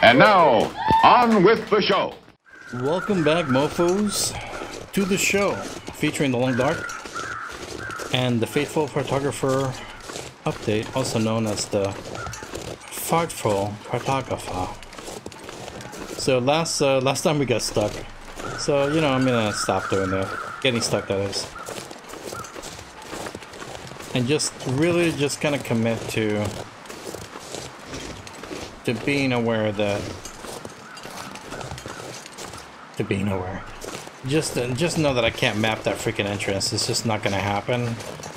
And now, on with the show. Welcome back, mofos, to the show featuring the Long Dark and the faithful Cartographer update, also known as the Fartful Cartographer. So last time we got stuck, so you know I'm gonna stop doing that, getting stuck that is, and just really just kind of commit to being aware that just know that I can't map that freaking entrance. It's just not gonna happen,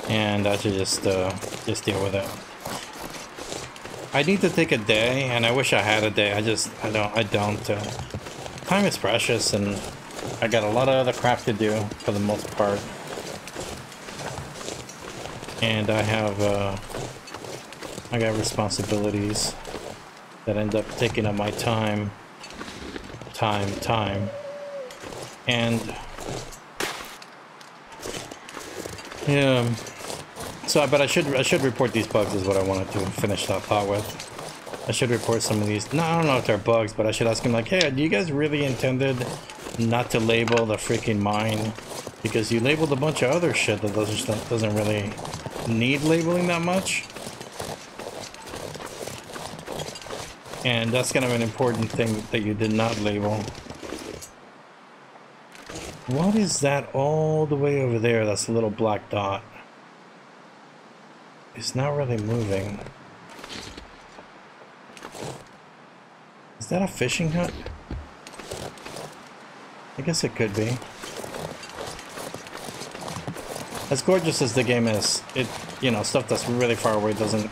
and I should just deal with it. I need to take a day, and I wish I had a day. I don't. Time is precious, and I got a lot of other crap to do for the most part, and I got responsibilities that end up taking up my time, and yeah. So, but I should report these bugs is what I wanted to finish that thought with. I should report some of these. No, I don't know if they're bugs, but I should ask him like, hey, do you guys really intended not to label the freaking mine? Because you labeled a bunch of other shit that doesn't really need labeling that much. And that's kind of an important thing that you did not label. What is that all the way over there? That's a little black dot. It's not really moving. Is that a fishing hut? I guess it could be. As gorgeous as the game is, you know, stuff that's really far away doesn't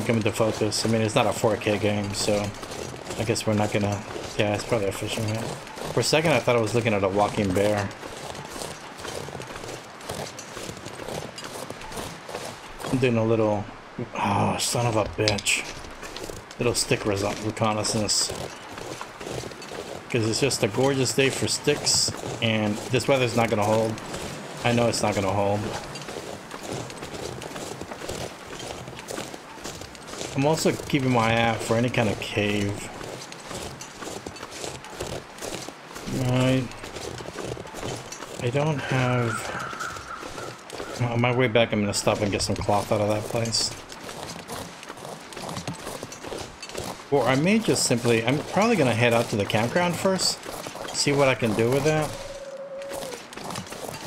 come into focus. I mean, it's not a 4K game, so I guess we're not gonna. Yeah, it's probably a fishing hut. For a second, I thought I was looking at a walking bear. I'm doing a little. Oh, son of a bitch! Little stick reconnaissance. Because it's just a gorgeous day for sticks, and this weather's not gonna hold. I know it's not gonna hold. I'm also keeping my eye out for any kind of cave. I don't have... On my way back, I'm gonna stop and get some cloth out of that place. Or I may just simply... I'm probably gonna head out to the campground first. See what I can do with that.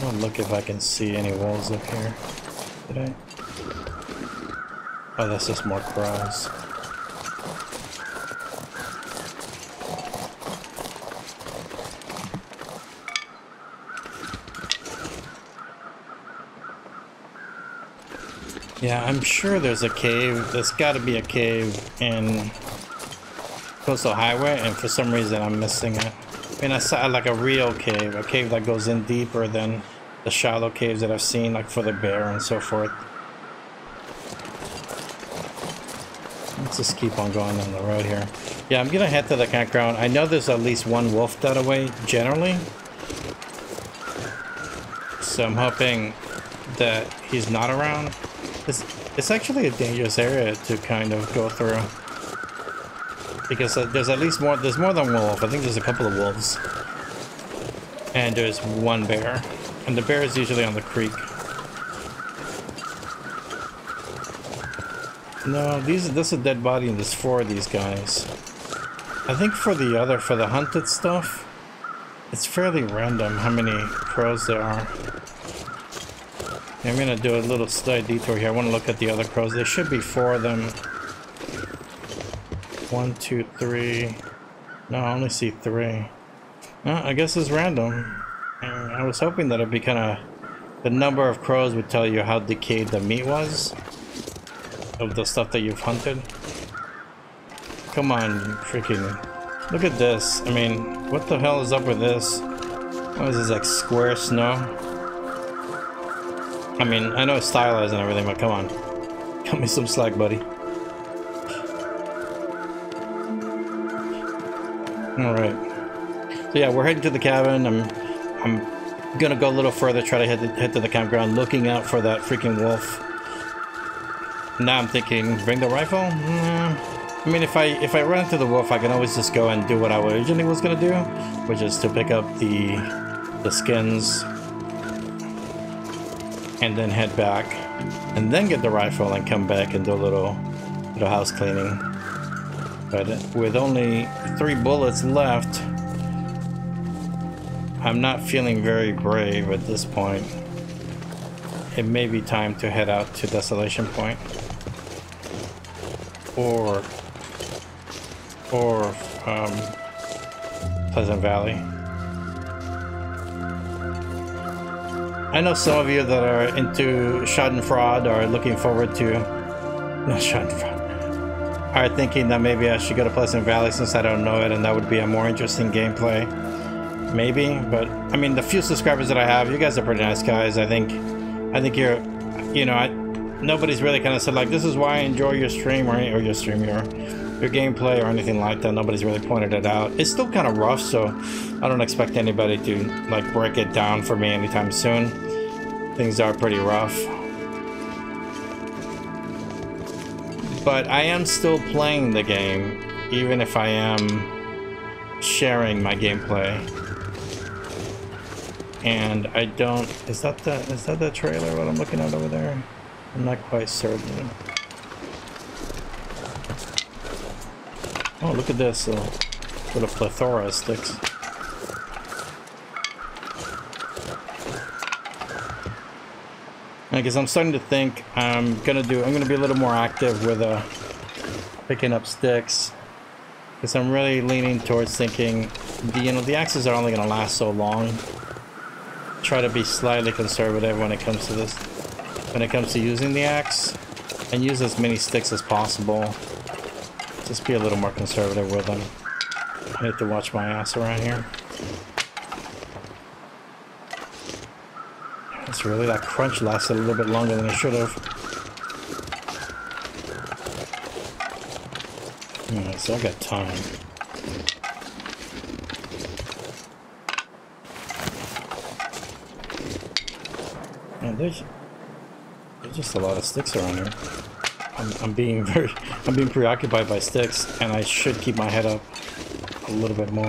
I'll look if I can see any wolves up here. Did I? Oh, that's just more crows. Yeah, I'm sure there's a cave. There's got to be a cave in Coastal Highway, and for some reason I'm missing it. I mean, I saw like a real cave, a cave that goes in deeper than the shallow caves that I've seen, like for the bear and so forth. Let's just keep on going down the road here. Yeah, I'm gonna head to the campground. I know there's at least one wolf that away, generally. So I'm hoping that he's not around. It's actually a dangerous area to kind of go through. Because there's at least more, there's more than one wolf. I think there's a couple of wolves. And there's one bear. And the bear is usually on the creek. No, this is a dead body and there's 4 of these guys. I think for the hunted stuff, it's fairly random how many crows there are. I'm gonna do a little slight detour here. I want to look at the other crows. There should be 4 of them. 1, 2, 3. No, I only see 3. Well, I guess it's random. And I was hoping that it'd be kind of... The number of crows would tell you how decayed the meat was of the stuff that you've hunted. Come on, freaking... Look at this. I mean, what the hell is up with this? What is this, like square snow? I mean, I know it's stylized and everything, but come on. Cut me some slack, buddy. Alright. So yeah, we're heading to the cabin. I'm gonna go a little further, try to head to the campground, looking out for that freaking wolf. now I'm thinking, bring the rifle? I mean, if I run into the wolf, I can always just go and do what I originally was gonna do, which is to pick up the skins and then head back, and then get the rifle and come back and do a little house cleaning. But with only 3 bullets left, I'm not feeling very brave at this point. It may be time to head out to Desolation Point or Pleasant Valley. I know some of you that are into Schadenfreude are looking forward to... Not Schadenfreude. Are thinking that maybe I should go to Pleasant Valley since I don't know it, and that would be a more interesting gameplay. Maybe, but I mean, the few subscribers that I have, you guys are pretty nice guys. I think you're, you know, nobody's really kind of said like, this is why I enjoy your stream or your gameplay or anything like that. Nobody's really pointed it out. It's still kind of rough, so I don't expect anybody to like break it down for me anytime soon. Things are pretty rough. But I am still playing the game, even if I am sharing my gameplay. And I don't... Is that the trailer what I'm looking at over there? I'm not quite certain. Oh, look at this little plethora of sticks. I guess I'm starting to think I'm gonna be a little more active with picking up sticks, because I'm really leaning towards thinking the axes are only gonna last so long. Try to be slightly conservative when it comes to this, when it comes to using the axe, and use as many sticks as possible. Just be a little more conservative with them. I need to watch my ass around here. That's really, that crunch lasted a little bit longer than it should have. Alright, so I got time. And there's just a lot of sticks around here. I'm being preoccupied by sticks, and I should keep my head up a little bit more.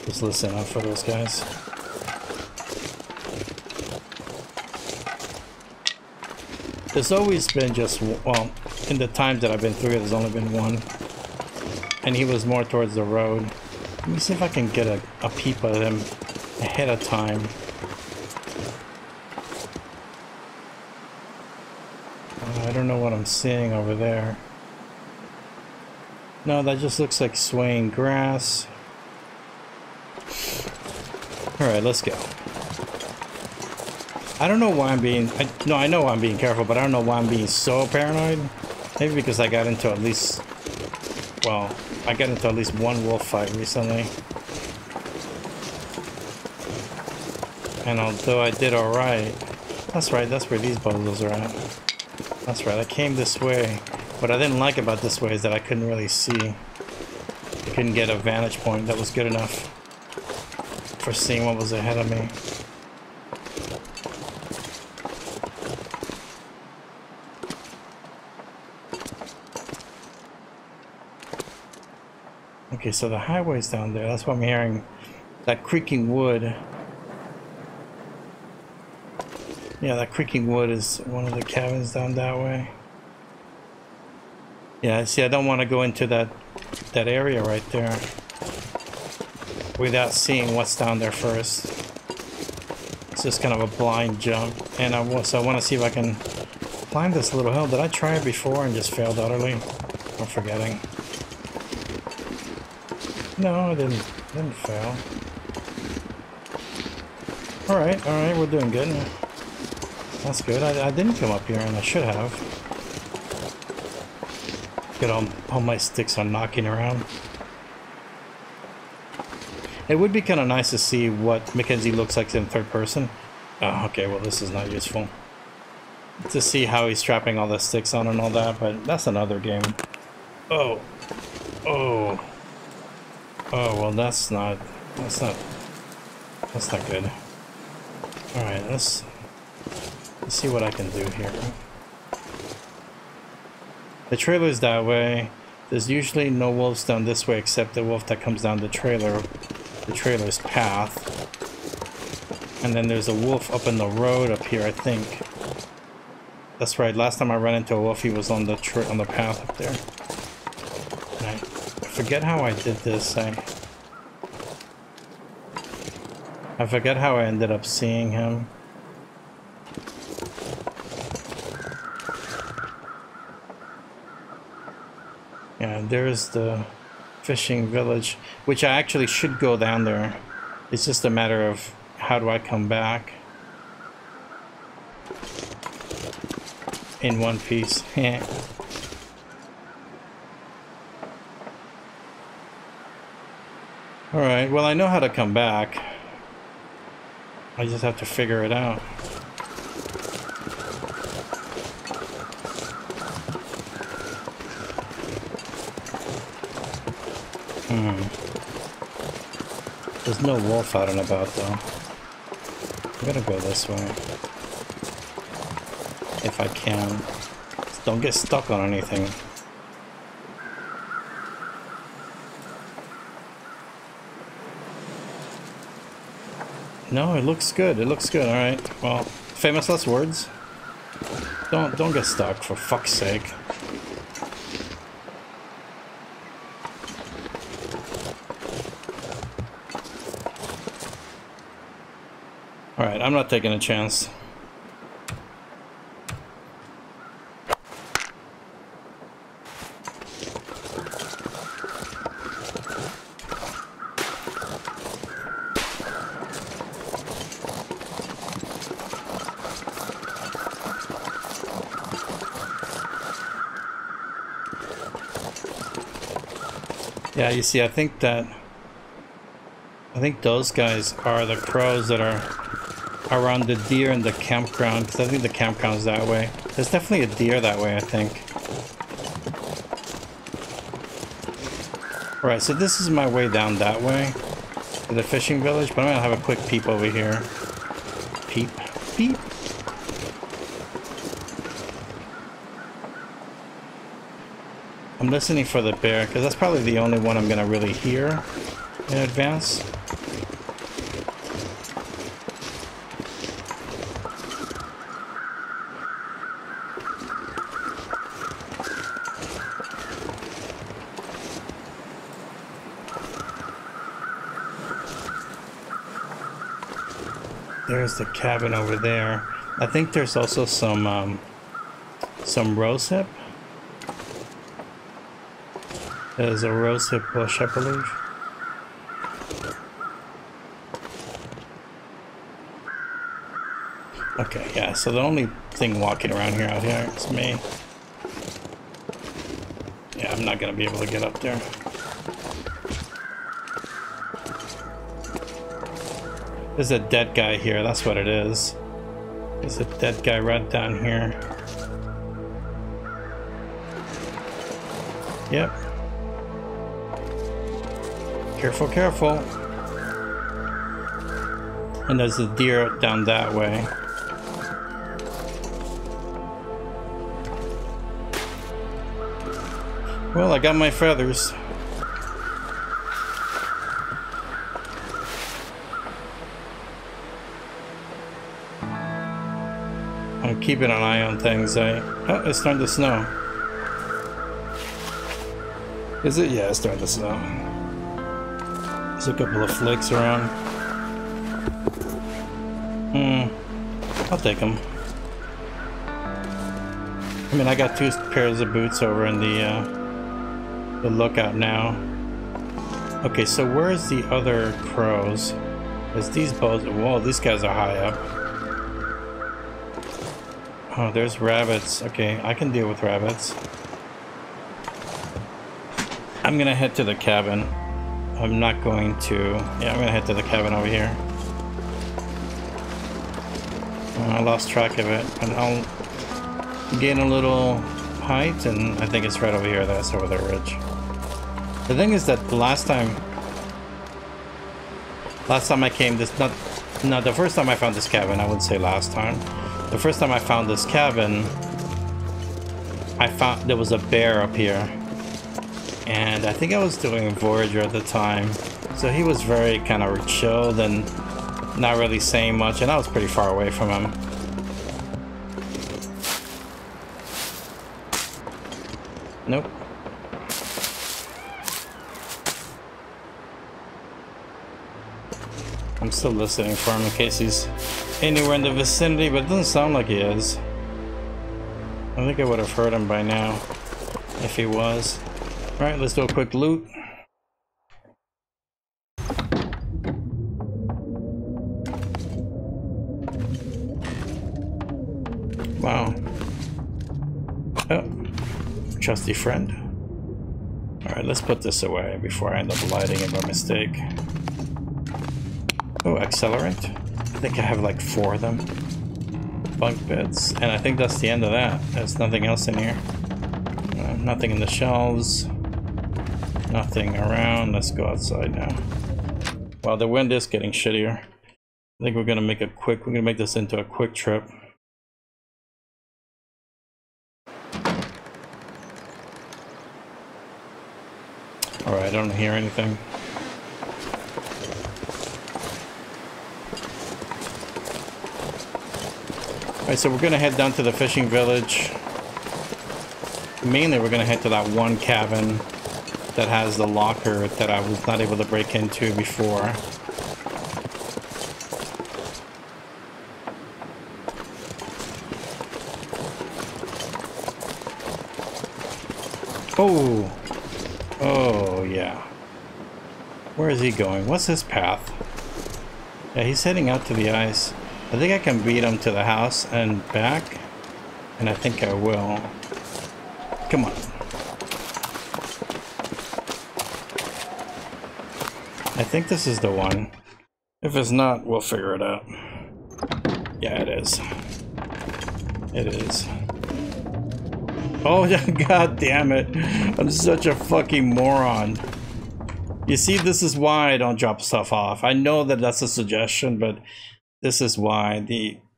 Just listen out for those guys. There's always been just, well, in the times that I've been through it, there's only been one. And he was more towards the road. Let me see if I can get a peep at him ahead of time. I don't know what I'm seeing over there. No, that just looks like swaying grass. Alright, let's go. I don't know why I'm being... I know I'm being careful, but I don't know why I'm being so paranoid. Maybe because I got into at least... Well, I got into at least one wolf fight recently. And although I did alright... That's right, that's where these bundles are at. That's right, I came this way. What I didn't like about this way is that I couldn't really see. I couldn't get a vantage point that was good enough for seeing what was ahead of me. Okay, so the highway's down there. That's what I'm hearing. That creaking wood. Yeah, that creaking wood is one of the cabins down that way. Yeah, see, I don't want to go into that area right there without seeing what's down there first. It's just kind of a blind jump, and so I want to see if I can climb this little hill. Did I try it before and just failed utterly? I'm forgetting. No, I didn't fail. All right, we're doing good. That's good. I didn't come up here, and I should have. Get all my sticks are knocking around. It would be kind of nice to see what Mackenzie looks like in third person. Oh, okay, well this is not useful. To see how he's strapping all the sticks on and all that, but that's another game. Oh, well that's not good. All right, let's Let's see what I can do here. The trailer's that way. There's usually no wolves down this way except the wolf that comes down the trailer's path. And then there's a wolf up in the road up here, I think. That's right, last time I ran into a wolf, he was on the path up there. And I forget how I did this. I forget how I ended up seeing him. Yeah, there's the fishing village, which I actually should go down there. It's just a matter of how do I come back in one piece. Alright, well I know how to come back. I just have to figure it out. There's no wolf out and about though. I'm gonna go this way. If I can. Just don't get stuck on anything. No, it looks good. It looks good. Alright. Well, famous last words. Don't get stuck, for fuck's sake. Alright, I'm not taking a chance. Yeah, you see, I think those guys are the crows that are around the deer in the campground, because I think the campground's that way. There's definitely a deer that way, I think. Alright, so this is my way down that way to the fishing village, but I'm gonna have a quick peep over here. Peep. Peep. I'm listening for the bear, because that's probably the only one I'm gonna really hear in advance. There's the cabin over there. I think there's also some rosehip. There's a rosehip bush, I believe. Okay, yeah, so the only thing walking around here out here is me. Yeah, I'm not gonna be able to get up there. There's a dead guy here, that's what it is. There's a dead guy right down here. Yep. Careful, careful. And there's a deer down that way. Well, I got my feathers. I'm keeping an eye on things. Oh, it's starting to snow. Is it? Yeah, it's starting to snow. There's a couple of flakes around. I'll take them. I mean, I got 2 pairs of boots over in the lookout now. Okay, so where's the other crows? There's these bows. Whoa, these guys are high up. Oh, there's rabbits. Okay, I can deal with rabbits. I'm gonna head to the cabin. I'm not going to... Yeah, I'm gonna head to the cabin over here. I lost track of it, and I'll gain a little height, and I think it's right over here. That's over the ridge. The thing is that the last time I came, the first time I found this cabin, I would say last time. The first time I found this cabin, I found there was a bear up here. And I think I was doing Voyager at the time. So he was very kind of chilled and not really saying much, and I was pretty far away from him. Nope. I'm still listening for him in case he's anywhere in the vicinity, but it doesn't sound like he is. I think I would have heard him by now if he was. Alright, let's do a quick loot. Wow. Oh, trusty friend. Alright, let's put this away before I end up lighting it by mistake. Oh, accelerant. I think I have like 4 of them. Bunk beds. And I think that's the end of that. There's nothing else in here. Nothing in the shelves. Nothing around. Let's go outside now. Wow, the wind is getting shittier. I think we're gonna make this into a quick trip. Alright, I don't hear anything. Alright, so we're gonna head down to the fishing village. Mainly we're gonna head to that one cabin that has the locker that I was not able to break into before. Oh! Oh, yeah. Where is he going? What's his path? Yeah, he's heading out to the ice. I think I can beat him to the house and back. And I think I will. Come on. I think this is the one. If it's not, we'll figure it out. Yeah, it is. It is. Oh, god damn it. I'm such a fucking moron. You see, this is why I don't drop stuff off. I know that that's a suggestion, but this is why.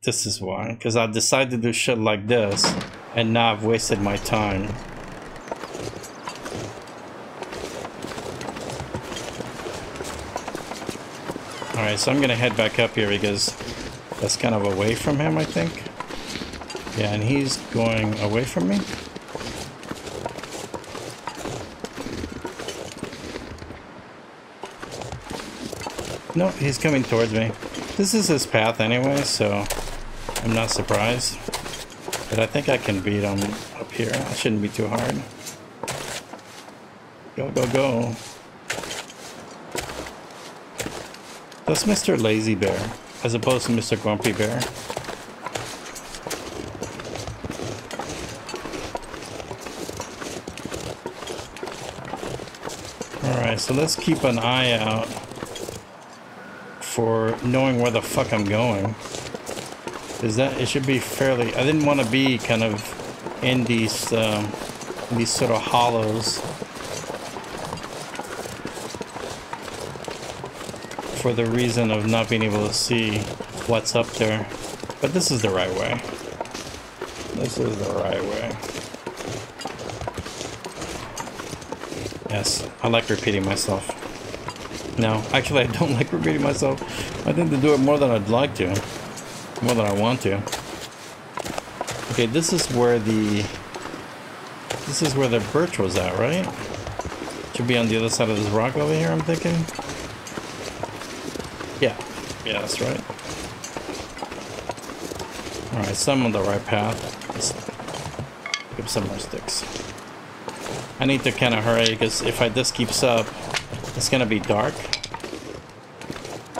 This is why. Because I decided to do shit like this, and now I've wasted my time. Alright, so I'm gonna head back up here because that's kind of away from him, I think. Yeah, and he's going away from me. No, he's coming towards me. This is his path anyway, so I'm not surprised. But I think I can beat him up here. It shouldn't be too hard. Go, go, go. That's Mr. Lazy Bear, as opposed to Mr. Grumpy Bear. Alright, so let's keep an eye out for knowing where the fuck I'm going. Is that it should be fairly. I didn't want to be kind of in these sort of hollows for the reason of not being able to see what's up there. But this is the right way. This is the right way. Yes, I like repeating myself. No, actually I don't like repeating myself. I tend to do it more than I'd like to. More than I want to. Okay, this is where the birch was at, right? Should be on the other side of this rock over here, I'm thinking. Yeah. Yeah, that's right. Alright, so I'm on the right path. Let's pick up some more sticks. I need to kind of hurry because if this keeps up, it's gonna be dark.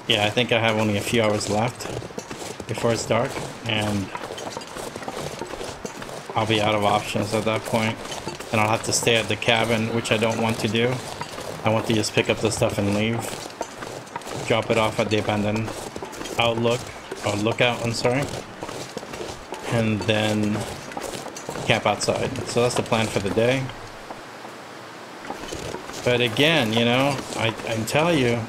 Yeah, I think I have only a few hours left before it's dark, and I'll be out of options at that point, and I'll have to stay at the cabin, which I don't want to do. I want to just pick up the stuff and leave, drop it off at the abandoned lookout, I'm sorry, and then camp outside. So that's the plan for the day. But again, you know, I tell you,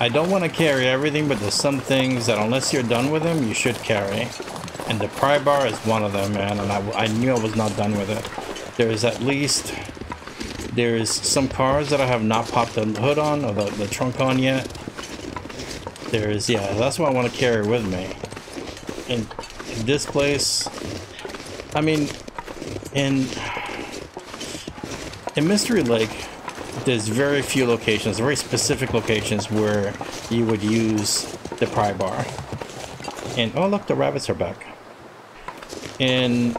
I don't want to carry everything, but there's some things that unless you're done with them, you should carry. And the pry bar is one of them, man, and I knew I was not done with it. There's some cars that I have not popped the hood on, or the trunk on yet. Yeah, that's what I want to carry with me. In this place, I mean, in Mystery Lake, there's very few locations, very specific locations where you would use the pry bar. And oh look, the rabbits are back. In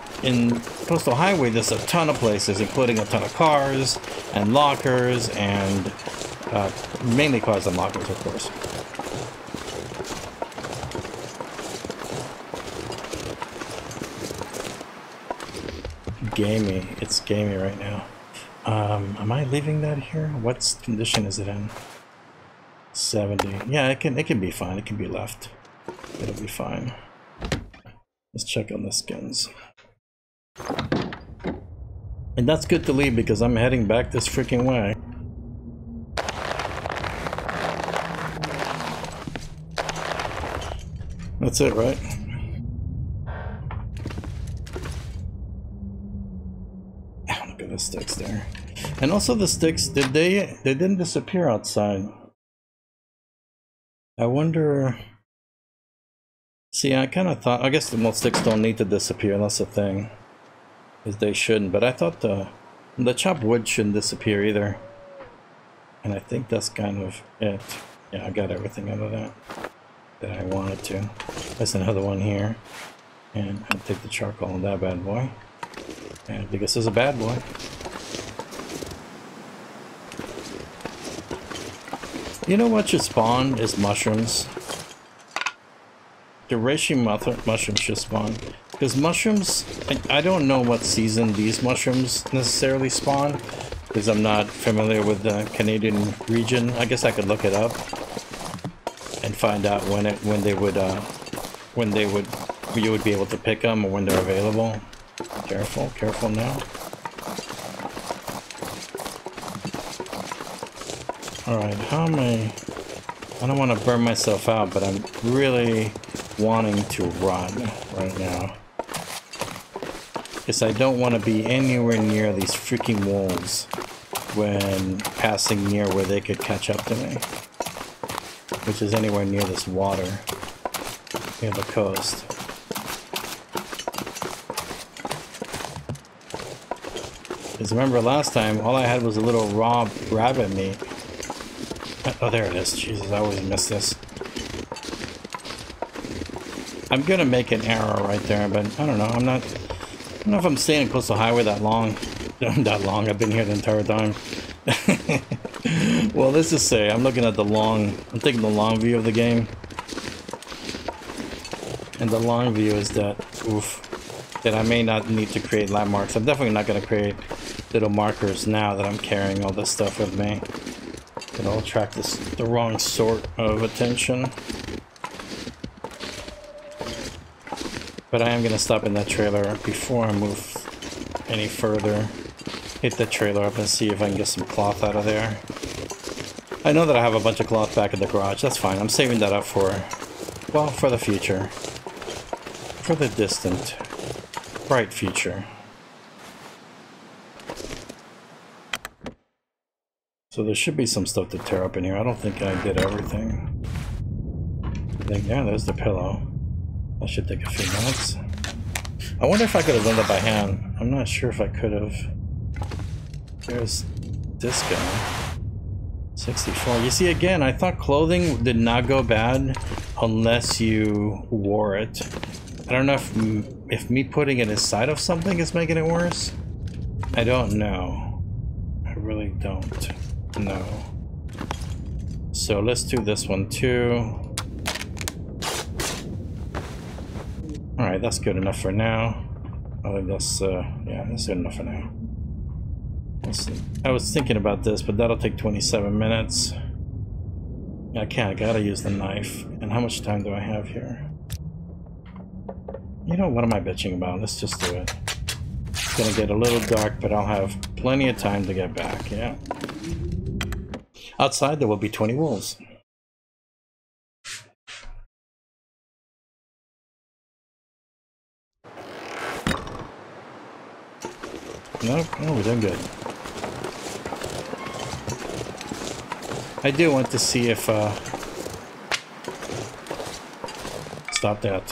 Coastal Highway, there's a ton of places, including a ton of cars and lockers, and mainly cars and lockers, of course. Gamey, it's gamey right now. Am I leaving that here? What condition is it in? 70. Yeah, it can be fine. It can be left. It'll be fine. Let's check on the skins. And that's good to leave because I'm heading back this freaking way. That's it, right? Look at the sticks there. And also the sticks, they didn't disappear outside. I wonder... See, I kind of thought, I guess the most sticks don't need to disappear, that's the thing. Is they shouldn't, but I thought the chopped wood shouldn't disappear either. And I think that's kind of it. Yeah, I got everything out of that I wanted to. There's another one here. And I'll take the charcoal on that bad boy. And I think this is a bad boy. You know what should spawn is mushrooms. The reishi mushrooms should spawn. Because mushrooms, I don't know what season these mushrooms necessarily spawn. Because I'm not familiar with the Canadian region. I guess I could look it up. And find out when you would be able to pick them or when they're available. Careful now. Alright, how am I don't want to burn myself out, but I'm really wanting to run right now. Because I don't want to be anywhere near these freaking wolves when passing near where they could catch up to me. Which is anywhere near this water, near the coast. Because remember last time, all I had was a little raw rabbit meat. Oh, there it is. Jesus, I always miss this. I'm gonna make an arrow right there, but I don't know. I don't know if I'm staying close to the highway that long. That long. I've been here the entire time. Well, let's just say I'm looking at I'm taking the long view of the game. And the long view is that, that I may not need to create landmarks. I'm definitely not going to create little markers now that I'm carrying all this stuff with me. It'll attract the wrong sort of attention. But I am going to stop in that trailer before I move any further. Hit the trailer up and see if I can get some cloth out of there. I know that I have a bunch of cloth back in the garage. That's fine. I'm saving that up for, well, for the future. For the distant, bright future. So there should be some stuff to tear up in here. I don't think I did everything. Yeah, there's the pillow. That should take a few minutes. I wonder if I could have done that by hand. I'm not sure if I could have. There's this guy. 64. You see, again, I thought clothing did not go bad unless you wore it. I don't know if me putting it inside of something is making it worse. I don't know. I really don't know. So let's do this one too. Alright, that's good enough for now. I think that's, yeah, that's good enough for now. I was thinking about this, but that'll take 27 minutes. I gotta use the knife. And how much time do I have here? You know, what am I bitching about? Let's just do it. It's gonna get a little dark, but I'll have plenty of time to get back, yeah. Outside there will be 20 wolves. Nope. Oh, we're doing good. I do want to see if, stop that.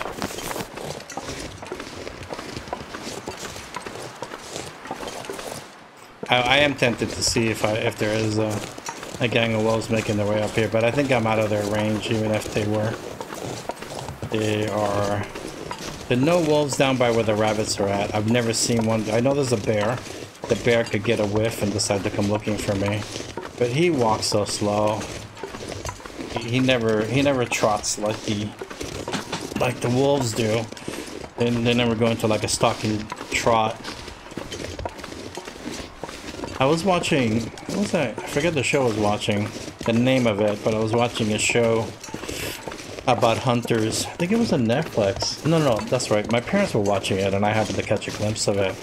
I am tempted to see if there is a gang of wolves making their way up here, but I think I'm out of their range, even if they were. There are no wolves down by where the rabbits are at. I've never seen one. I know there's a bear. The bear could get a whiff and decide to come looking for me, but he walks so slow. He never trots like the wolves do. They never go into like a stalking trot. I was watching, what was that? I forget the show I was watching, the name of it, but I was watching a show about hunters. I think it was on Netflix. No, that's right. My parents were watching it and I happened to catch a glimpse of it.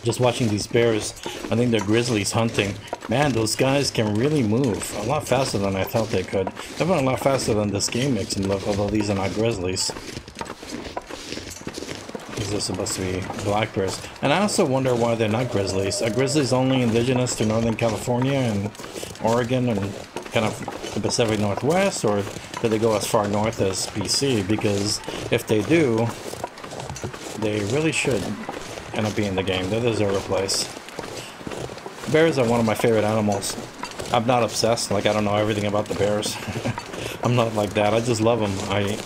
Just watching these bears. I think they're grizzlies hunting. Man, those guys can really move. A lot faster than I thought they could. They're a lot faster than this game makes them look, although these are not grizzlies. These are supposed to be black bears. And I also wonder why they're not grizzlies. Are grizzlies only indigenous to Northern California and Oregon and kind of the Pacific Northwest, or do they go as far north as BC? Because if they do, they really should kind of be in the game. They deserve a place. Bears are one of my favorite animals. I'm not obsessed, like I don't know everything about the bears. I'm not like that. I just love them. I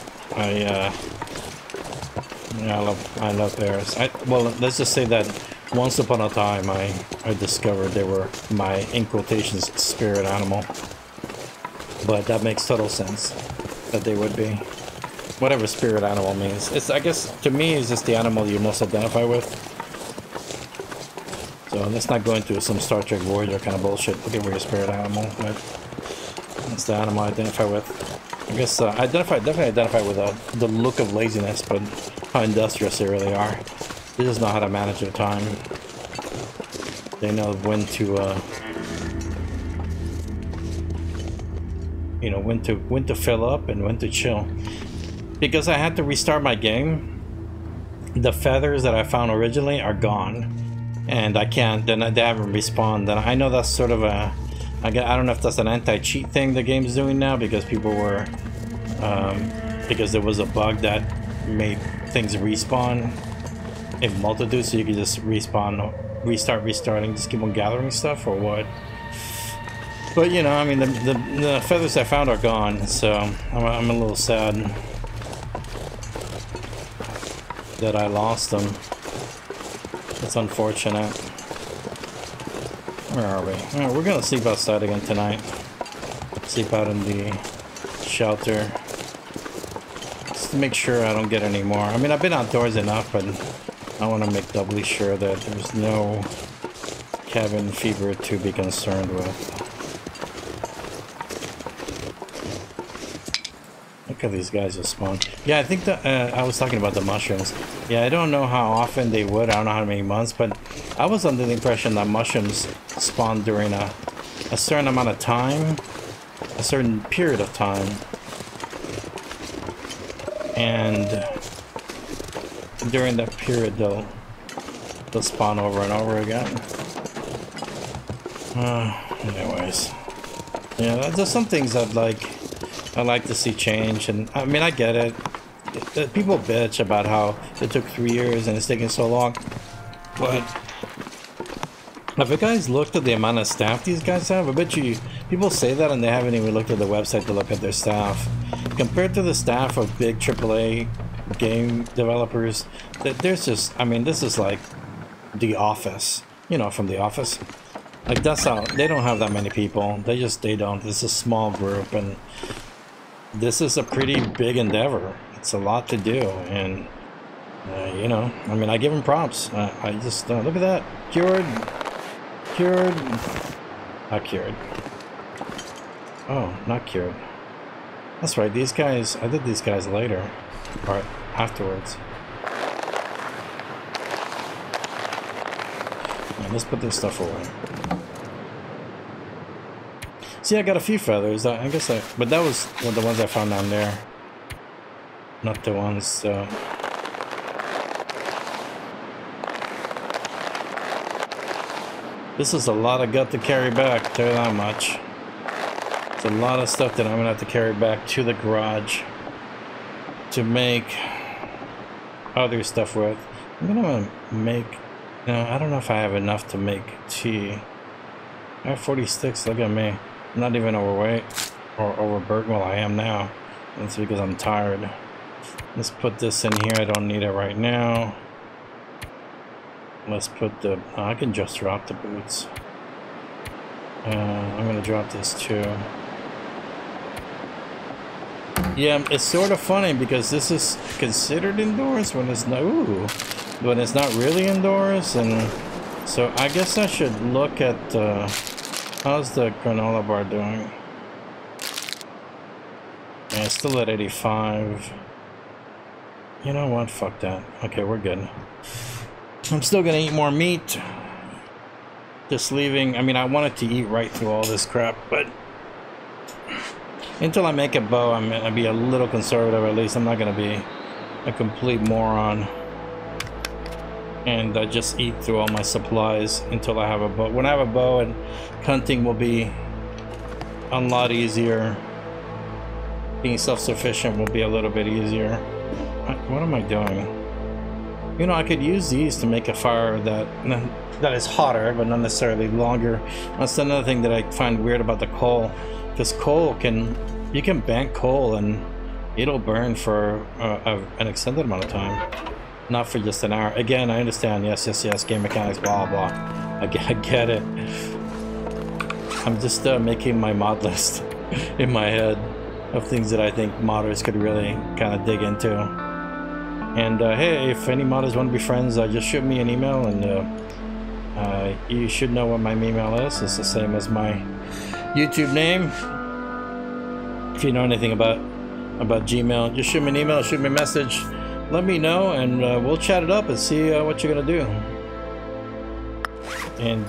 love bears. Well, let's just say that once upon a time I discovered they were my, in quotations, spirit animal. But that makes total sense that they would be. Whatever spirit animal means. It's, I guess, to me, it's just the animal you most identify with. So let's not go into some Star Trek Voyager kind of bullshit. Looking for your spirit animal, but that's the animal I identify with. I guess I definitely identify with the look of laziness, but how industrious they really are. They just know how to manage their time. They know when to, you know, when to fill up and when to chill. Because I had to restart my game, the feathers that I found originally are gone. And I can't, they haven't respawned. And I know that's sort of a, I don't know if that's an anti-cheat thing the game's doing now, because people were, because there was a bug that made things respawn in multitude, so you could just respawn, restarting, just keep on gathering stuff, or what? But you know, I mean, the feathers I found are gone, so I'm a little sad that I lost them. It's unfortunate. Where are we? Alright, we're gonna sleep outside again tonight. Sleep out in the shelter. Just to make sure I don't get any more. I mean, I've been outdoors enough, but I want to make doubly sure that there's no cabin fever to be concerned with. Look at these guys just spawn. Yeah, I think that I was talking about the mushrooms. Yeah, I don't know how often they would. I don't know how many months, but I was under the impression that mushrooms spawn during a certain amount of time, a certain period of time, and during that period they'll spawn over and over again. Anyways, yeah, there's some things I'd like to see change, and I mean, I get it. People bitch about how it took 3 years and it's taking so long, but have you guys looked at the amount of staff these guys have? I bet you people say that and they haven't even looked at the website to look at their staff. Compared to the staff of big AAA game developers, there's just, I mean, this is like The Office, you know, from The Office. Like, that's how, they don't have that many people. They don't. It's a small group, and this is a pretty big endeavor. It's a lot to do, and you know, I mean, I give them props. I just look at that, cured, not cured. Oh, not cured. That's right. These guys, I did these guys later, or afterwards. Yeah, let's put this stuff away. See, I got a few feathers. I guess but that was the ones I found down there. Not the ones, This is a lot of gut to carry back, tell you that much. It's a lot of stuff that I'm gonna have to carry back to the garage to make other stuff with. I'm gonna make, you know, I don't know if I have enough to make tea. I have 40 sticks, look at me. I'm not even overweight or overburdened. Well, I am now. That's because I'm tired. Let's put this in here. I don't need it right now. Let's put the, oh, I can just drop the boots. I'm gonna drop this too. Yeah, it's sort of funny because this is considered indoors when it's not, ooh, when it's not really indoors, and so I guess I should look at how's the granola bar doing. Yeah, it's still at 85. You know what? Fuck that. Okay, we're good. I'm still gonna eat more meat. Just leaving. I mean, I wanted to eat right through all this crap, but until I make a bow, I'm gonna be a little conservative. At least I'm not gonna be a complete moron and just eat through all my supplies until I have a bow. When I have a bow, and hunting will be a lot easier. Being self-sufficient will be a little bit easier. What am I doing? You know, I could use these to make a fire that is hotter, but not necessarily longer. That's another thing that I find weird about the coal, because coal you can bank coal and it'll burn for an extended amount of time, not for just an hour. Again, I understand. Yes, game mechanics, blah blah. I get it. I'm just making my mod list in my head of things that I think modders could really kind of dig into. And hey, if any modders want to be friends, just shoot me an email, and you should know what my email is. It's the same as my YouTube name. If you know anything about Gmail, just shoot me an email, shoot me a message, let me know, and we'll chat it up and see what you're gonna do. And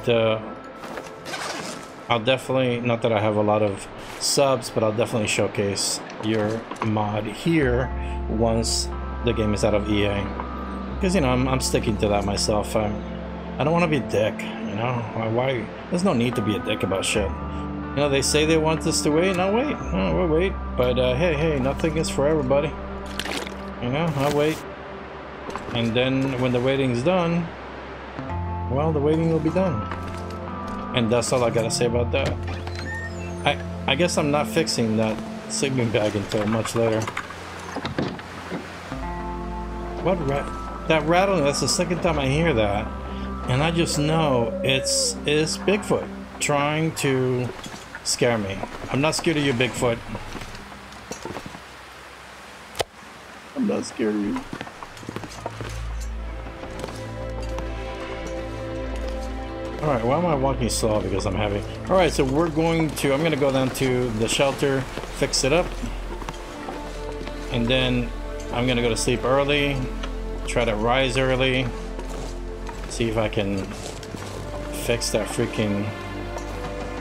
I'll definitely, not that I have a lot of subs, but I'll definitely showcase your mod here once the game is out of EA, because you know I'm sticking to that myself. I don't want to be a dick, you know. Why? There's no need to be a dick about shit. You know, they say they want us to wait, and I'll wait. We'll wait. But hey, nothing is for everybody. You know, I'll wait, and then when the waiting's done, well, the waiting will be done. And that's all I gotta say about that. I guess I'm not fixing that sleeping bag until much later. What that rattling? That's the second time I hear that, and I just know it's Bigfoot trying to scare me. I'm not scared of you, Bigfoot. I'm not scared of you. Alright, why am I walking slow? Because I'm heavy. Alright, so I'm gonna go down to the shelter, fix it up, and then I'm gonna go to sleep early, try to rise early, see if I can fix that freaking,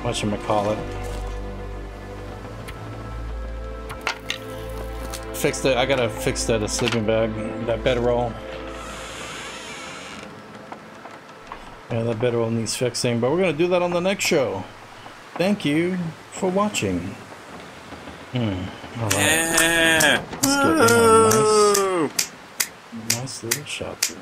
whatchamacallit, I gotta fix the sleeping bag, that bedroll. Yeah, that bedroll needs fixing, but we're gonna do that on the next show. Thank you for watching. Alright. Yeah. Let's get in a nice little shelter.